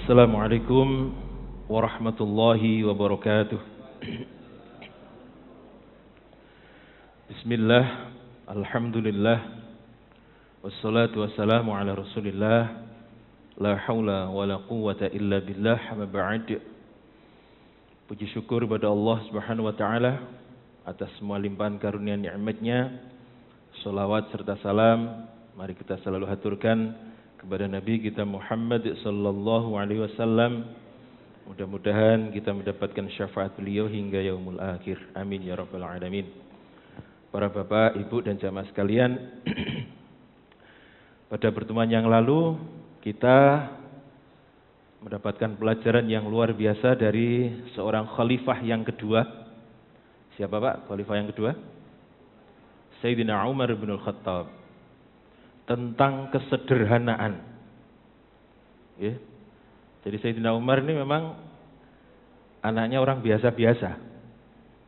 Assalamualaikum warahmatullahi wabarakatuh. Bismillah, alhamdulillah, wassalatu wassalamu ala rasulillah, la hawla wa la quwwata illa billah, amma ba'd. Puji syukur kepada Allah subhanahu wa ta'ala atas semua limpahan karunia nikmatnya. Salawat serta salam mari kita selalu haturkan kepada Nabi kita Muhammad sallallahu alaihi wasallam. Mudah-mudahan kita mendapatkan syafaat beliau hingga yaumul akhir. Amin ya rabbal alamin. Para bapak, ibu dan jamaah sekalian, pada pertemuan yang lalu kita mendapatkan pelajaran yang luar biasa dari seorang khalifah yang kedua. Siapa Pak khalifah yang kedua? Sayyidina Umar bin Khattab. Tentang kesederhanaan. Ya. Jadi Sayyidina Umar ini memang anaknya orang biasa-biasa.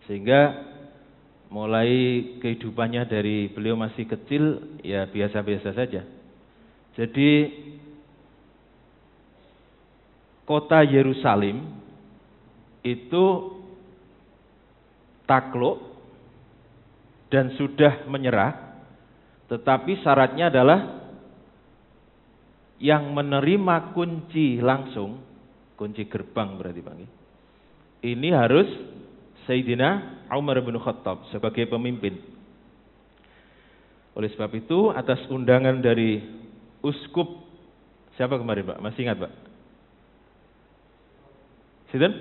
Sehingga mulai kehidupannya dari beliau masih kecil ya biasa-biasa saja. Jadi kota Yerusalem itu takluk dan sudah menyerah. Tetapi syaratnya adalah yang menerima kunci langsung, kunci gerbang berarti Pak. Ini harus Sayyidina Umar bin Khattab sebagai pemimpin. Oleh sebab itu atas undangan dari uskup siapa kemarin Pak? Masih ingat Pak? Sinten?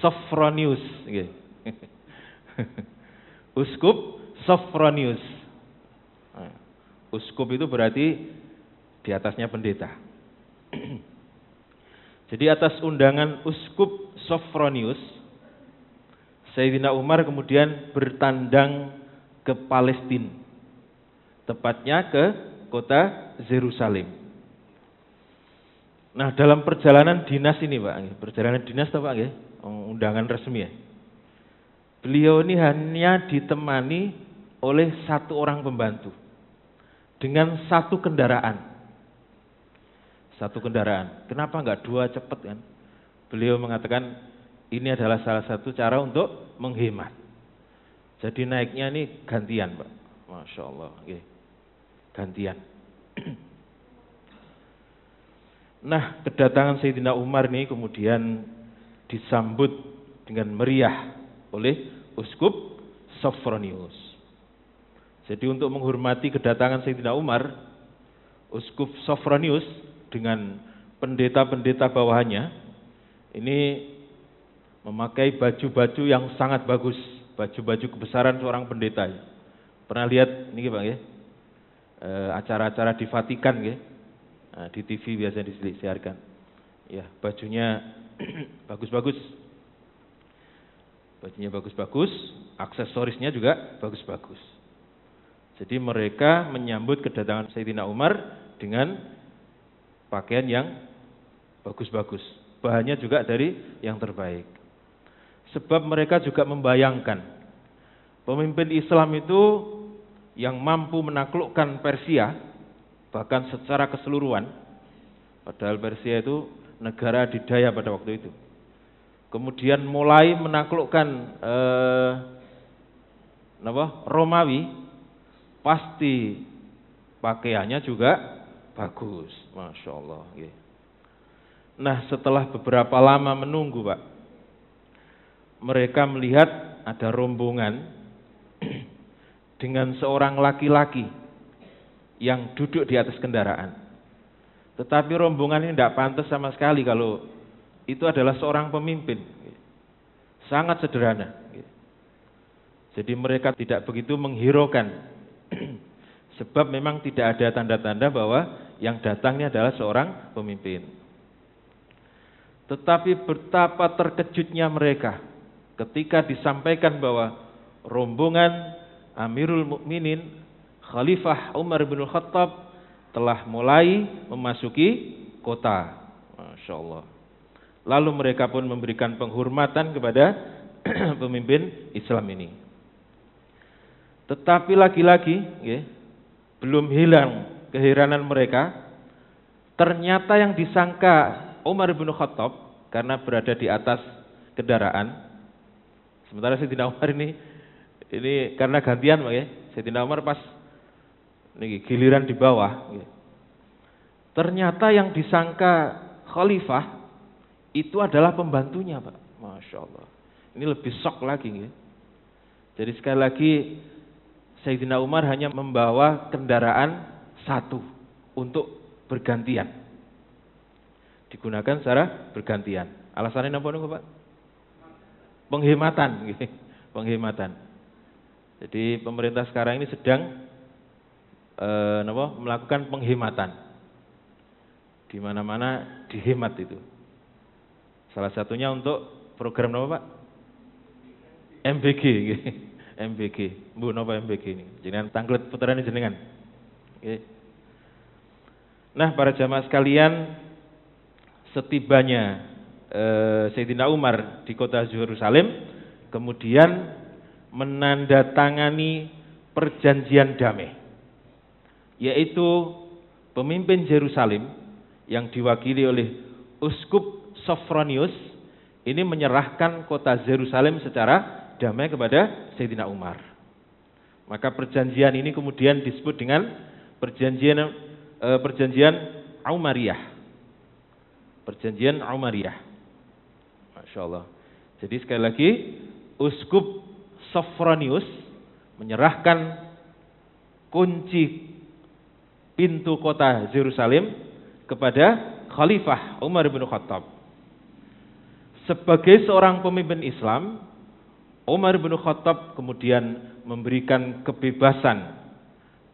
Sophronius. Uskup Sophronius. Uskup itu berarti di atasnya pendeta. Jadi atas undangan uskup Sophronius, Sayyidina Umar kemudian bertandang ke Palestina, tepatnya ke kota Yerusalem. Nah dalam perjalanan dinas ini Pak, perjalanan dinas Pak, undangan resmi ya. Beliau ini hanya ditemani oleh satu orang pembantu. Dengan satu kendaraan. Satu kendaraan. Kenapa enggak dua cepat kan? Beliau mengatakan ini adalah salah satu cara untuk menghemat. Jadi naiknya ini gantian Pak. Masya Allah. Gantian. Nah kedatangan Sayyidina Umar ini kemudian disambut dengan meriah oleh uskup Sophronius. Jadi untuk menghormati kedatangan Sayyidina Umar, uskup Sophronius dengan pendeta-pendeta bawahannya ini memakai baju-baju yang sangat bagus, baju-baju kebesaran seorang pendeta. Pernah lihat ini Pak ya? Acara-acara di Vatikan ya? Nah, di TV biasa disiarkan. Ya, bajunya bagus-bagus. Bajunya bagus-bagus, aksesorisnya juga bagus-bagus. Jadi mereka menyambut kedatangan Sayyidina Umar dengan pakaian yang bagus-bagus. Bahannya juga dari yang terbaik. Sebab mereka juga membayangkan pemimpin Islam itu yang mampu menaklukkan Persia, bahkan secara keseluruhan. Padahal Persia itu negara adidaya pada waktu itu. Kemudian mulai menaklukkan Romawi. Pasti pakaiannya juga bagus, Masya Allah. Nah setelah beberapa lama menunggu Pak, mereka melihat ada rombongan dengan seorang laki-laki yang duduk di atas kendaraan. Tetapi rombongan ini tidak pantas sama sekali kalau itu adalah seorang pemimpin. Sangat sederhana. Jadi mereka tidak begitu menghiraukan. Sebab memang tidak ada tanda-tanda bahwa yang datangnya adalah seorang pemimpin. Tetapi betapa terkejutnya mereka ketika disampaikan bahwa rombongan Amirul Mukminin Khalifah Umar bin Khattab telah mulai memasuki kota. Masya Allah. Lalu mereka pun memberikan penghormatan kepada pemimpin Islam ini. Tetapi lagi-lagi belum hilang keheranan mereka. Ternyata yang disangka Umar bin Khattab karena berada di atas kendaraan, sementara Sayyidina Umar ini karena gantian, ya. Sayyidina Umar pas ini giliran di bawah. Ya. Ternyata yang disangka khalifah itu adalah pembantunya, Pak. Masya Allah. Ini lebih shock lagi. Ya. Jadi sekali lagi Sayyidina Umar hanya membawa kendaraan satu untuk bergantian. Digunakan secara bergantian. Alasannya apa nih, Pak? Penghematan. Ya. Penghematan. Jadi pemerintah sekarang ini sedang melakukan penghematan. Di mana-mana dihemat itu. Salah satunya untuk program apa, Pak? MBG. MBG. Bu, napa MBG ini? Jenengan tanglet putaran jenengan. Nah, para jamaah sekalian, setibanya Sayyidina Umar di kota Yerusalem, kemudian menandatangani perjanjian damai, yaitu pemimpin Yerusalem yang diwakili oleh Uskup Sophronius ini menyerahkan kota Yerusalem secara damai kepada Sayyidina Umar. Maka perjanjian ini kemudian disebut dengan perjanjian Umariyah. Perjanjian Umariyah. Masya Allah. Jadi sekali lagi, Uskup Sophronius menyerahkan kunci pintu kota Yerusalem kepada Khalifah Umar bin Khattab. Sebagai seorang pemimpin Islam, Umar bin Khattab kemudian memberikan kebebasan,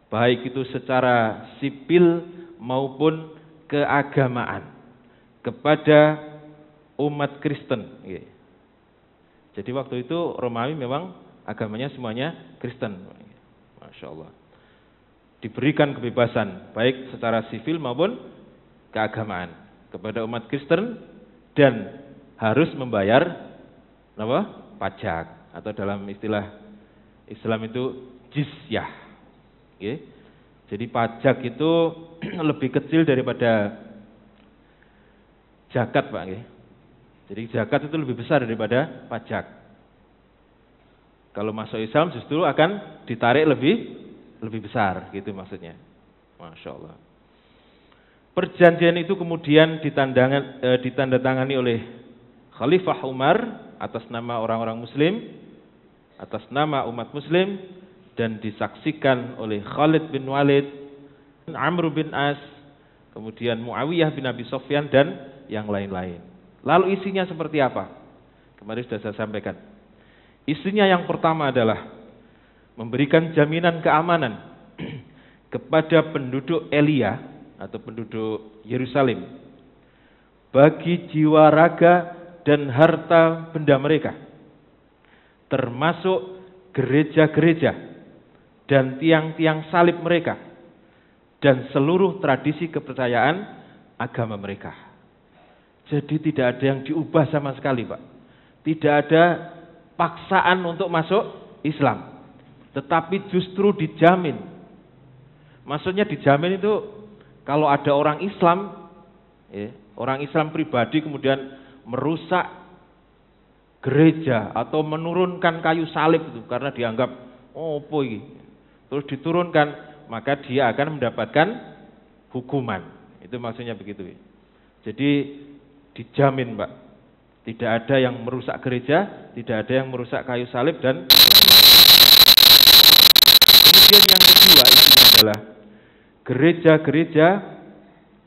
baik itu secara sipil maupun keagamaan, kepada umat Kristen. Jadi waktu itu Romawi memang agamanya semuanya Kristen. Masya Allah. Diberikan kebebasan, baik secara sipil maupun keagamaan, kepada umat Kristen, dan harus membayar pajak, atau dalam istilah Islam itu jizyah. Jadi pajak itu lebih kecil daripada zakat, Pak. Jadi zakat itu lebih besar daripada pajak. Kalau masuk Islam justru akan ditarik lebih besar, gitu maksudnya. Masya Allah. Perjanjian itu kemudian ditandatangani oleh Khalifah Umar atas nama orang-orang Muslim, atas nama umat Muslim, dan disaksikan oleh Khalid bin Walid, Amr bin As, kemudian Muawiyah bin Abi Sufyan, dan yang lain-lain. Lalu isinya seperti apa? Kemarin sudah saya sampaikan. Isinya yang pertama adalah memberikan jaminan keamanan kepada penduduk Elia atau penduduk Yerusalem bagi jiwa raga dan harta benda mereka, termasuk gereja-gereja dan tiang-tiang salib mereka dan seluruh tradisi kepercayaan agama mereka. Jadi tidak ada yang diubah sama sekali, Pak. Tidak ada paksaan untuk masuk Islam, tetapi justru dijamin. Maksudnya dijamin itu kalau ada orang Islam, orang Islam pribadi kemudian merusak gereja atau menurunkan kayu salib itu karena dianggap apa ini, terus diturunkan, maka dia akan mendapatkan hukuman. Itu maksudnya begitu. Jadi dijamin, Pak. Tidak ada yang merusak gereja, tidak ada yang merusak kayu salib, dan kemudian yang kedua isinya adalah gereja-gereja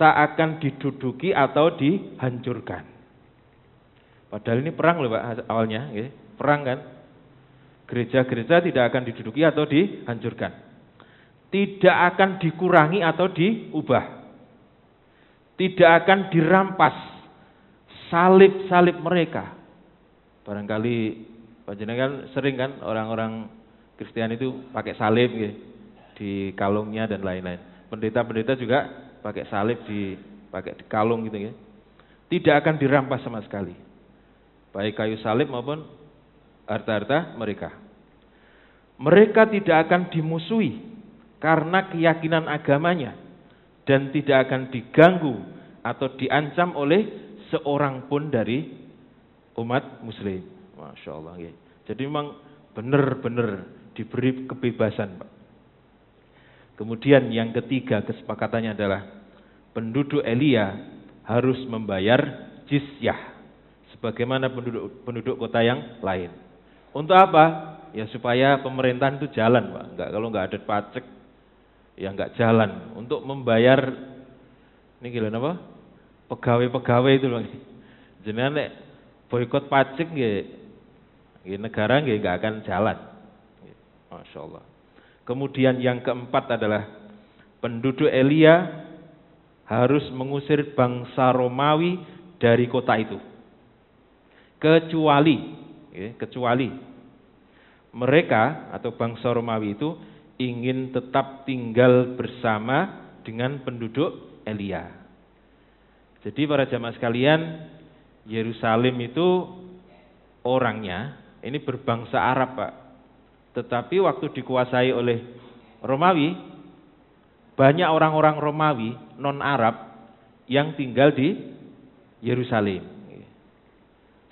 tak akan diduduki atau dihancurkan. Padahal ini perang loh, Pak, awalnya, perang kan. Gereja-gereja tidak akan diduduki atau dihancurkan. Tidak akan dikurangi atau diubah. Tidak akan dirampas salib-salib mereka. Barangkali panjenengan sering kan orang-orang Kristen itu pakai salib di kalungnya dan lain-lain. Pendeta-pendeta juga pakai salib pakai di kalung gitu ya. Tidak akan dirampas sama sekali. Baik kayu salib maupun harta-harta mereka. Mereka tidak akan dimusuhi karena keyakinan agamanya dan tidak akan diganggu atau diancam oleh seorang pun dari umat muslim. Masya Allah. Ya. Jadi memang benar-benar diberi kebebasan, Pak. Kemudian yang ketiga kesepakatannya adalah penduduk Elia harus membayar jizyah sebagaimana penduduk kota yang lain. Untuk apa? Ya supaya pemerintahan itu jalan, Pak. Kalau nggak ada pajak, ya nggak jalan. Untuk membayar ini gila apa? Pegawai-pegawai itu loh. Jenengan nek boikot pajak nggih negara nggak akan jalan. Masya Allah. Kemudian yang keempat adalah penduduk Elia harus mengusir bangsa Romawi dari kota itu. Kecuali mereka atau bangsa Romawi itu ingin tetap tinggal bersama dengan penduduk Elia. Jadi para jamaah sekalian, Yerusalem itu orangnya ini berbangsa Arab, Pak. Tetapi waktu dikuasai oleh Romawi, banyak orang-orang Romawi non-Arab yang tinggal di Yerusalem.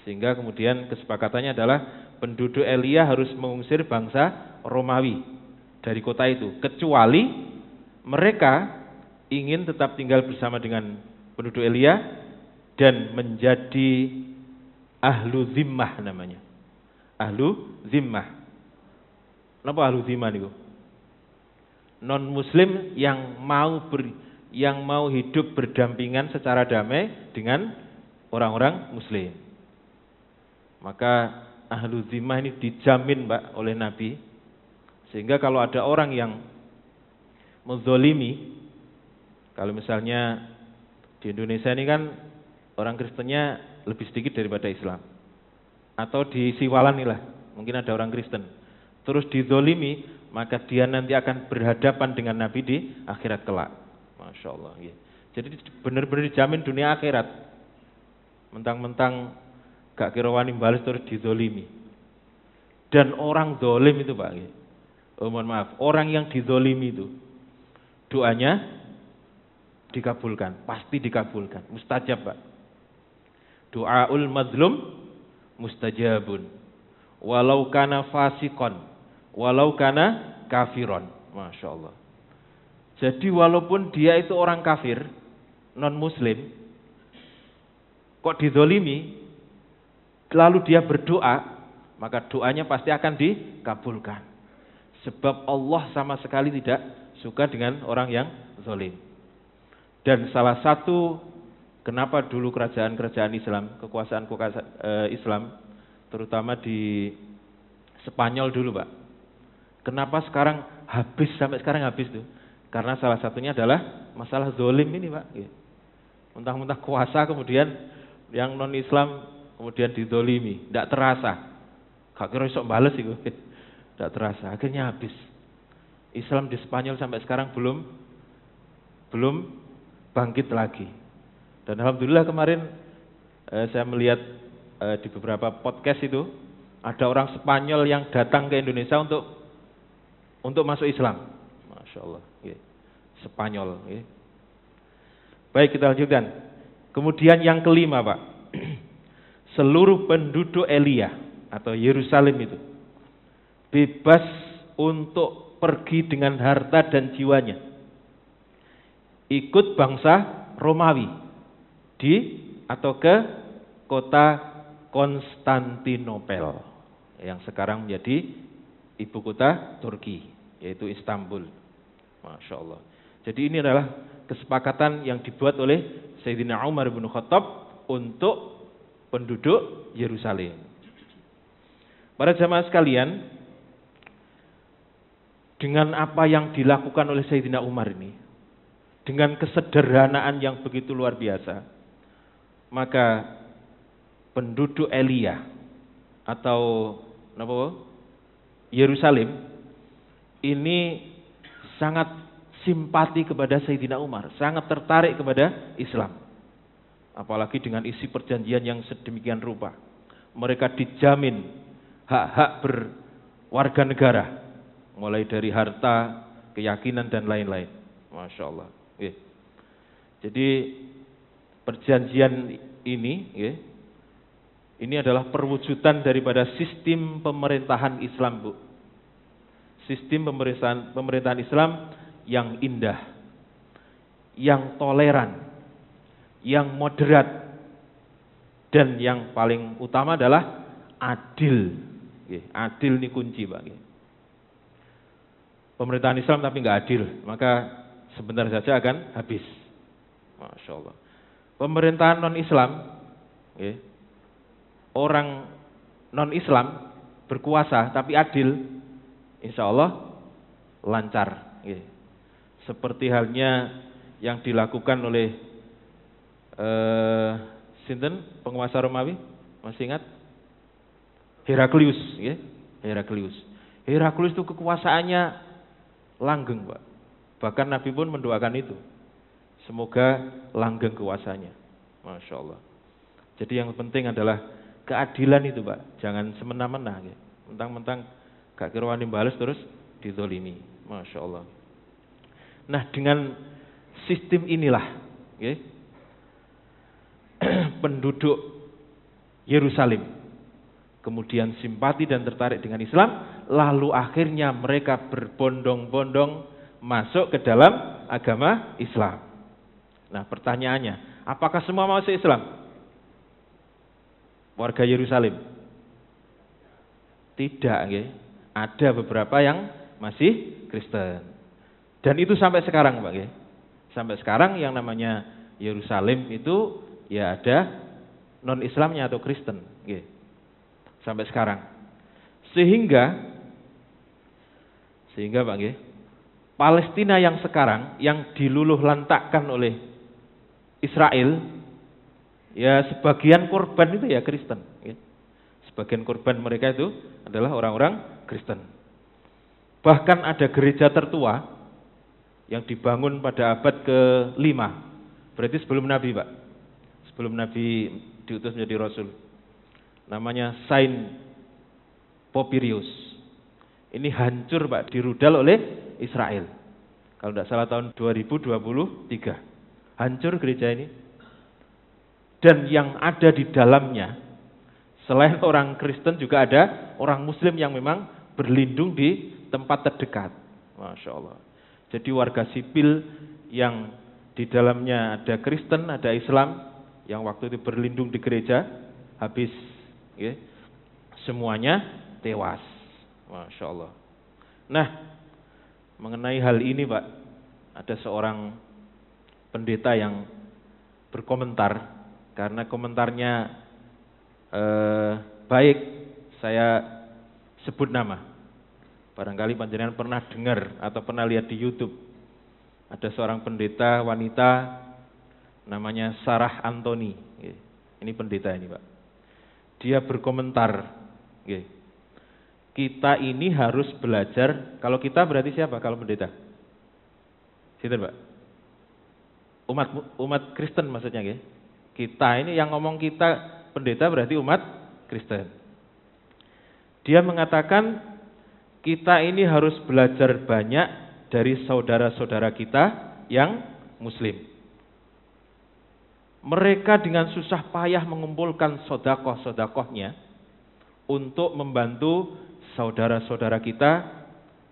Sehingga kemudian kesepakatannya adalah penduduk Elia harus mengusir bangsa Romawi dari kota itu. Kecuali mereka ingin tetap tinggal bersama dengan penduduk Elia dan menjadi ahlu zimmah namanya. Ahlu zimmah. Kenapa ahlu zimmah niku? Non muslim yang mau hidup berdampingan secara damai dengan orang-orang muslim. Maka ahlu zimmah ini dijamin, Pak, oleh Nabi. Sehingga kalau ada orang yang menzolimi, kalau misalnya di Indonesia ini kan orang Kristennya lebih sedikit daripada Islam. Atau di Siwalan inilah, mungkin ada orang Kristen. Terus dizolimi, maka dia nanti akan berhadapan dengan Nabi di akhirat kelak. Masya Allah. Ya. Jadi benar-benar dijamin dunia akhirat. Mentang-mentang gak kira wani balas terus dizolimi. Dan orang zolim itu, Pak. Ya. Mohon maaf, orang yang dizolimi itu doanya dikabulkan, pasti dikabulkan, mustajab, Pak. Doaul mazlum mustajabun. Walau kana fasikon, walau kana kafiron. Masya Allah. Jadi walaupun dia itu orang kafir, non muslim, kok dizolimi, lalu dia berdoa, maka doanya pasti akan dikabulkan. Sebab Allah sama sekali tidak suka dengan orang yang zalim. Dan salah satu kenapa dulu kerajaan-kerajaan Islam, kekuasaan Islam, terutama di Spanyol dulu, Pak. Kenapa sekarang sampai sekarang habis tuh? Karena salah satunya adalah masalah zalim ini, Pak. Mentang-mentang kuasa kemudian yang non-Islam kemudian dizolimi, tidak terasa. Gak kira iso bales itu. Tidak terasa, akhirnya habis. Islam di Spanyol sampai sekarang belum bangkit lagi. Dan alhamdulillah kemarin saya melihat di beberapa podcast itu ada orang Spanyol yang datang ke Indonesia untuk masuk Islam. Masya Allah. Ya. Spanyol. Ya. Baik, kita lanjutkan. Kemudian yang kelima, Pak. Seluruh penduduk Elia atau Yerusalem itu bebas untuk pergi dengan harta dan jiwanya, ikut bangsa Romawi atau ke kota Konstantinopel yang sekarang menjadi ibu kota Turki, yaitu Istanbul. Masya Allah. Jadi ini adalah kesepakatan yang dibuat oleh Sayyidina Umar bin Khattab untuk penduduk Yerusalem. Para jamaah sekalian, dengan apa yang dilakukan oleh Sayyidina Umar ini, dengan kesederhanaan yang begitu luar biasa, maka penduduk Elia atau Yerusalem ini sangat simpati kepada Sayyidina Umar, sangat tertarik kepada Islam. Apalagi dengan isi perjanjian yang sedemikian rupa. Mereka dijamin hak-hak berwarga negara, mulai dari harta, keyakinan dan lain-lain. Masya Allah. Jadi perjanjian ini, ya, ini adalah perwujudan daripada sistem pemerintahan Islam, Bu. Sistem pemerintahan Islam yang indah, yang toleran, yang moderat, dan yang paling utama adalah adil. Adil ini kunci, Pak. Pemerintahan Islam tapi nggak adil, maka sebentar saja akan habis. Masya Allah. Pemerintahan non-Islam, orang non-Islam berkuasa tapi adil, insya Allah lancar. Seperti halnya yang dilakukan oleh sinten penguasa Romawi, masih ingat? Heraklius, Heraklius. Heraklius itu kekuasaannya langgeng, Pak. Bahkan Nabi pun mendoakan itu. Semoga langgeng kuasanya. Masya Allah. Jadi yang penting adalah keadilan itu, Pak. Jangan semena-mena. Mentang-mentang gak kira wani bales terus dizolimi. Masya Allah. Nah, dengan sistem inilah penduduk Yerusalem kemudian simpati dan tertarik dengan Islam, lalu akhirnya mereka berbondong-bondong masuk ke dalam agama Islam. Nah, pertanyaannya, apakah semua masuk Islam? Warga Yerusalem? Tidak, ada beberapa yang masih Kristen. Dan itu sampai sekarang, Pak. Sampai sekarang yang namanya Yerusalem itu ya ada non-Islamnya atau Kristen. Sampai sekarang. Sehingga Pak, Palestina yang sekarang yang diluluh lantakkan oleh Israel, ya sebagian korban itu ya Kristen. Sebagian korban mereka itu adalah orang-orang Kristen. Bahkan ada gereja tertua yang dibangun pada abad ke-5. Berarti sebelum Nabi, Pak. Sebelum Nabi diutus menjadi Rasul. Namanya Saint Popirius. Ini hancur, Pak, dirudal oleh Israel. Kalau tidak salah tahun 2023. Hancur gereja ini. Dan yang ada di dalamnya, selain orang Kristen juga ada orang Muslim yang memang berlindung di tempat terdekat. Masya Allah. Jadi warga sipil yang di dalamnya ada Kristen, ada Islam, yang waktu itu berlindung di gereja, habis semuanya tewas. Masya Allah. Nah, mengenai hal ini, Pak, ada seorang pendeta yang berkomentar, karena komentarnya baik, saya sebut nama. Barangkali panjenengan pernah dengar atau pernah lihat di YouTube. Ada seorang pendeta wanita namanya Sarah Anthony. Ini pendeta ini, Pak. Dia berkomentar, kita ini harus belajar. Kalau kita berarti siapa kalau pendeta? Situ, Pak. Umat Kristen maksudnya, kita ini yang ngomong kita pendeta berarti umat Kristen. Dia mengatakan kita ini harus belajar banyak dari saudara-saudara kita yang Muslim. Mereka dengan susah payah mengumpulkan sodakoh-sodakohnya untuk membantu saudara-saudara kita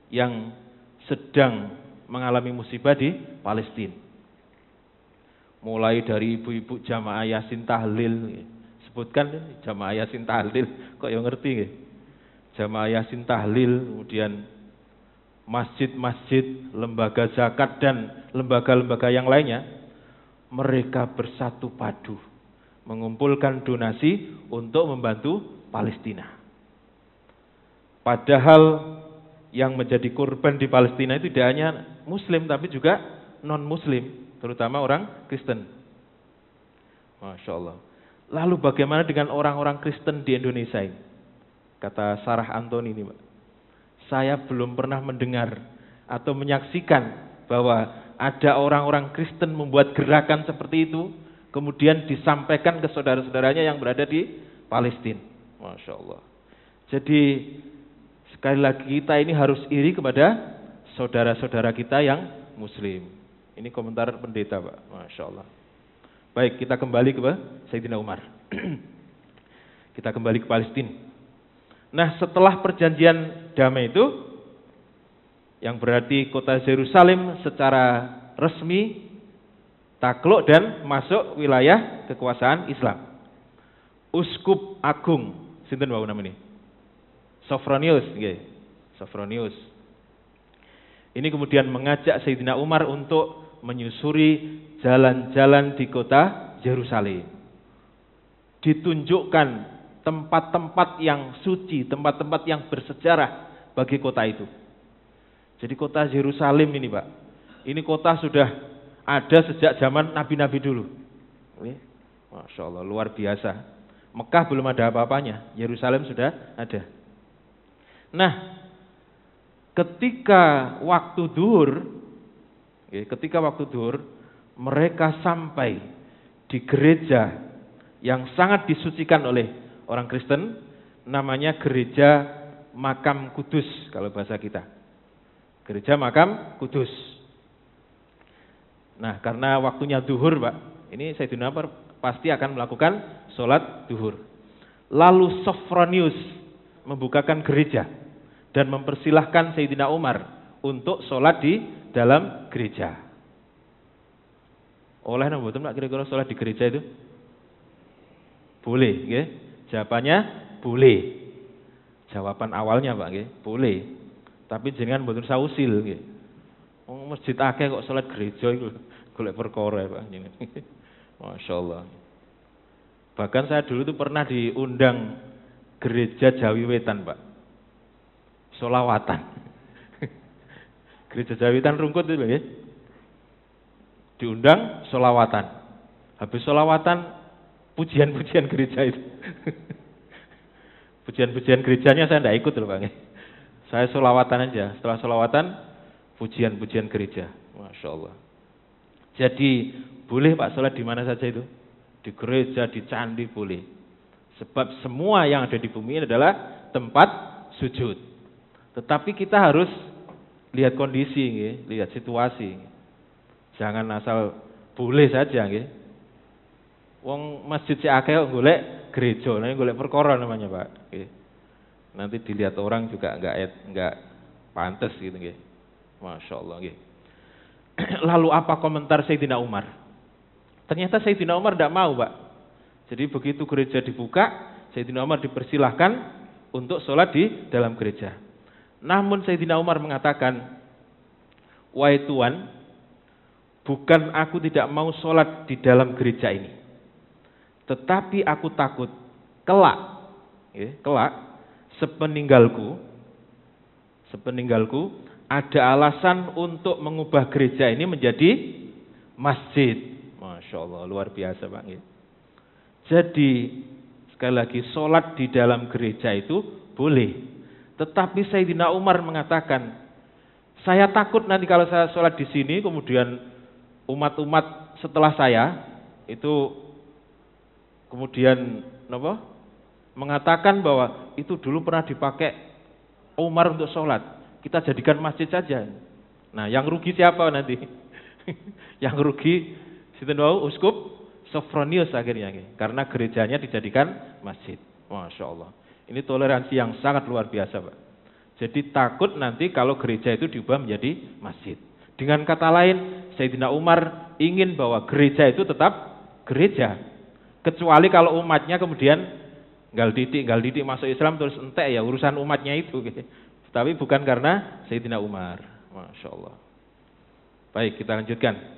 yang sedang mengalami musibah di Palestina. Mulai dari ibu-ibu jamaah Yasin Tahlil, sebutkan jamaah Yasin Tahlil, kok yang ngerti jamaah Yasin Tahlil, kemudian masjid-masjid, lembaga zakat dan lembaga-lembaga yang lainnya, mereka bersatu padu mengumpulkan donasi untuk membantu Palestina. Padahal yang menjadi korban di Palestina itu tidak hanya Muslim tapi juga non-Muslim, terutama orang Kristen. Masya Allah. Lalu bagaimana dengan orang-orang Kristen di Indonesia ini? Kata Sarah Anthony ini, Pak. Saya belum pernah mendengar atau menyaksikan bahwa ada orang-orang Kristen membuat gerakan seperti itu, kemudian disampaikan ke saudara-saudaranya yang berada di Palestina. Masya Allah. Jadi sekali lagi kita ini harus iri kepada saudara-saudara kita yang Muslim. Ini komentar pendeta, Pak. Masya Allah. Baik, kita kembali ke Sayyidina Umar. Kita kembali ke Palestina. Nah, setelah perjanjian damai itu, yang berarti kota Yerusalem secara resmi takluk dan masuk wilayah kekuasaan Islam. Uskup Agung, sinten wau namanya? Sophronius, nggih. Sophronius. Ini kemudian mengajak Sayyidina Umar untuk menyusuri jalan-jalan di kota Yerusalem. Ditunjukkan tempat-tempat yang suci, tempat-tempat yang bersejarah bagi kota itu. Jadi kota Yerusalem ini, Pak, ini kota sudah ada sejak zaman nabi-nabi dulu. Masya Allah, luar biasa. Mekah belum ada apa-apanya, Yerusalem sudah ada. Nah, ketika waktu duhur, mereka sampai di gereja yang sangat disucikan oleh orang Kristen, namanya gereja Makam Kudus kalau bahasa kita. Gereja Makam Kudus. Nah, karena waktunya duhur, Pak, ini Sayyidina Umar pasti akan melakukan sholat duhur. Lalu Sophronius membukakan gereja dan mempersilahkan Sayyidina Umar untuk sholat di dalam gereja. Oleh napa mboten Pak kira-kira sholat di gereja itu? Boleh, nggih. Jawabannya boleh. Jawaban awalnya, Pak, nggih, boleh. Tapi jenengan mboten sausil nggih. Wong masjid akeh kok sholat gereja iku golek perkara, Pak. Masya Allah. Bahkan saya dulu itu pernah diundang gereja Jawi Wetan, Pak. Sholawatan. Gereja Jawi Wetan Rungkut itu ya. Diundang sholawatan. Habis sholawatan pujian-pujian gereja itu. Pujian-pujian gerejanya saya tidak ikut loh, Pak. Saya sholawatan aja. Setelah sholawatan pujian-pujian gereja. Masya Allah. Jadi boleh Pak sholat di mana saja itu. Di gereja, di candi boleh. Sebab semua yang ada di bumi ini adalah tempat sujud. Tetapi kita harus lihat kondisi, lihat situasi. Jangan asal boleh saja. Wong masjid si akeh kok golek gereja, nah golek perkara namanya, Pak. Nanti dilihat orang juga enggak pantas gitu, nggih. Masya Allah, nggih. Lalu apa komentar Sayyidina Umar? Ternyata Sayyidina Umar tidak mau, Pak. Jadi begitu gereja dibuka, Sayyidina Umar dipersilahkan untuk sholat di dalam gereja. Namun Sayyidina Umar mengatakan, wahai Tuan, bukan aku tidak mau sholat di dalam gereja ini, tetapi aku takut kelak sepeninggalku ada alasan untuk mengubah gereja ini menjadi masjid. Masya Allah, luar biasa, Pak. Jadi sekali lagi sholat di dalam gereja itu boleh, tetapi Sayyidina Umar mengatakan, saya takut nanti kalau saya sholat di sini kemudian umat-umat setelah saya itu kemudian mengatakan bahwa itu dulu pernah dipakai Umar untuk sholat, kita jadikan masjid saja. Nah, yang rugi siapa nanti? Yang rugi Uskup Sophronius akhirnya, karena gerejanya dijadikan masjid. Masya Allah. Ini toleransi yang sangat luar biasa, Pak. Jadi takut nanti kalau gereja itu diubah menjadi masjid. Dengan kata lain, Sayyidina Umar ingin bahwa gereja itu tetap gereja. Kecuali kalau umatnya kemudian gal didik masuk Islam terus entek ya urusan umatnya itu. Tapi bukan karena Sayyidina Umar. Masya Allah. Baik, kita lanjutkan.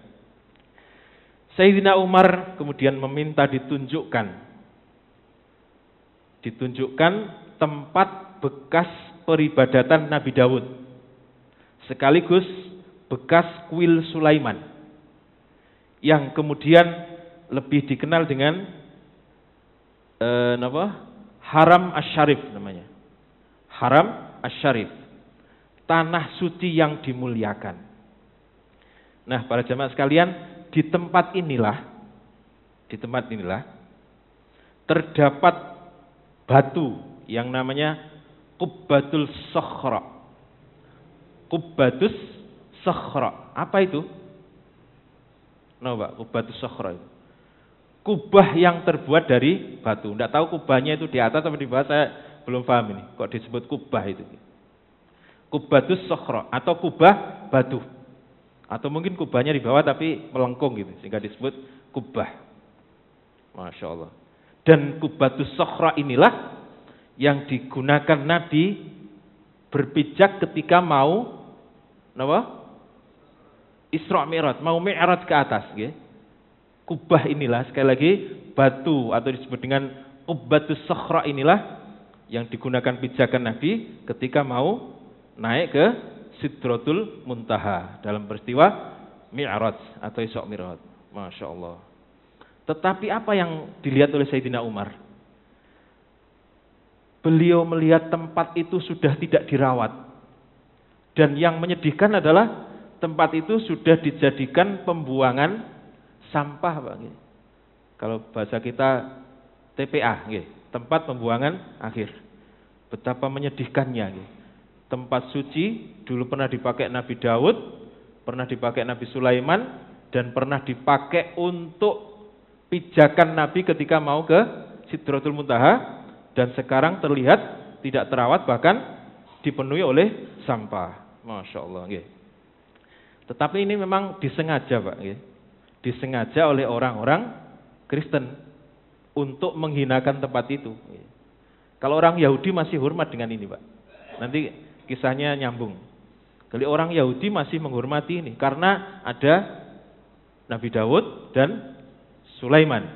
Sayyidina Umar kemudian meminta ditunjukkan tempat bekas peribadatan Nabi Daud, sekaligus bekas kuil Sulaiman, yang kemudian lebih dikenal dengan Haram Asy-Syarif namanya. Haram Asy-Syarif, tanah suci yang dimuliakan. Nah, para jamaah sekalian, di tempat inilah terdapat batu yang namanya Qubbatus Sakhra. Qubbatus Sakhra. Apa itu? Nah, Pak, Qubbatus Sakhra itu. kubah yang terbuat dari batu. Tidak tahu kubahnya itu di atas atau di bawah, saya belum paham ini. Kok disebut kubah itu? Kubatus sokhra atau kubah batu. Atau mungkin kubahnya di bawah tapi melengkung gitu, sehingga disebut kubah. Masya Allah. Dan kubatus sokhra inilah yang digunakan Nabi berpijak ketika mau Isra Mi'raj, mau Mi'raj ke atas. Kubah inilah, sekali lagi, batu atau disebut dengan kubatus sokhra inilah yang digunakan pijakan Nabi ketika mau naik ke Sidratul Muntaha dalam peristiwa Mi'raj atau Isra Mi'raj. Masya Allah. Tetapi apa yang dilihat oleh Sayyidina Umar? Beliau melihat tempat itu sudah tidak dirawat. Dan yang menyedihkan adalah tempat itu sudah dijadikan pembuangan sampah, Pak. Kalau bahasa kita TPA, tempat pembuangan akhir. Betapa menyedihkannya. Tempat suci dulu pernah dipakai Nabi Daud, pernah dipakai Nabi Sulaiman, dan pernah dipakai untuk pijakan Nabi ketika mau ke Sidratul Muntaha, dan sekarang terlihat tidak terawat, bahkan dipenuhi oleh sampah. Masya Allah. Tetapi ini memang disengaja, Pak. Disengaja oleh orang-orang Kristen untuk menghinakan tempat itu. Kalau orang Yahudi masih hormat dengan ini, Pak. Nanti kisahnya nyambung. Jadi orang Yahudi masih menghormati ini karena ada Nabi Daud dan Sulaiman.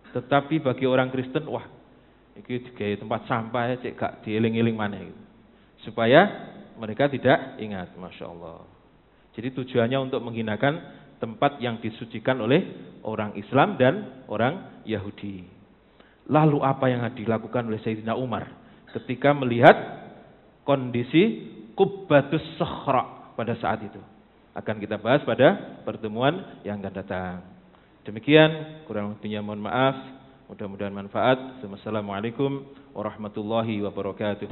Tetapi bagi orang Kristen, wah, ini kayak tempat sampah, cek gak dieling-eling mana gitu. Supaya mereka tidak ingat, Masya Allah. Jadi tujuannya untuk menghinakan tempat yang disucikan oleh orang Islam dan orang Yahudi. Lalu apa yang dilakukan oleh Sayyidina Umar ketika melihat kondisi Kubatus Sokhra pada saat itu? Akan kita bahas pada pertemuan yang akan datang. Demikian, kurang lebihnya mohon maaf. Mudah-mudahan manfaat. Wassalamualaikum warahmatullahi wabarakatuh.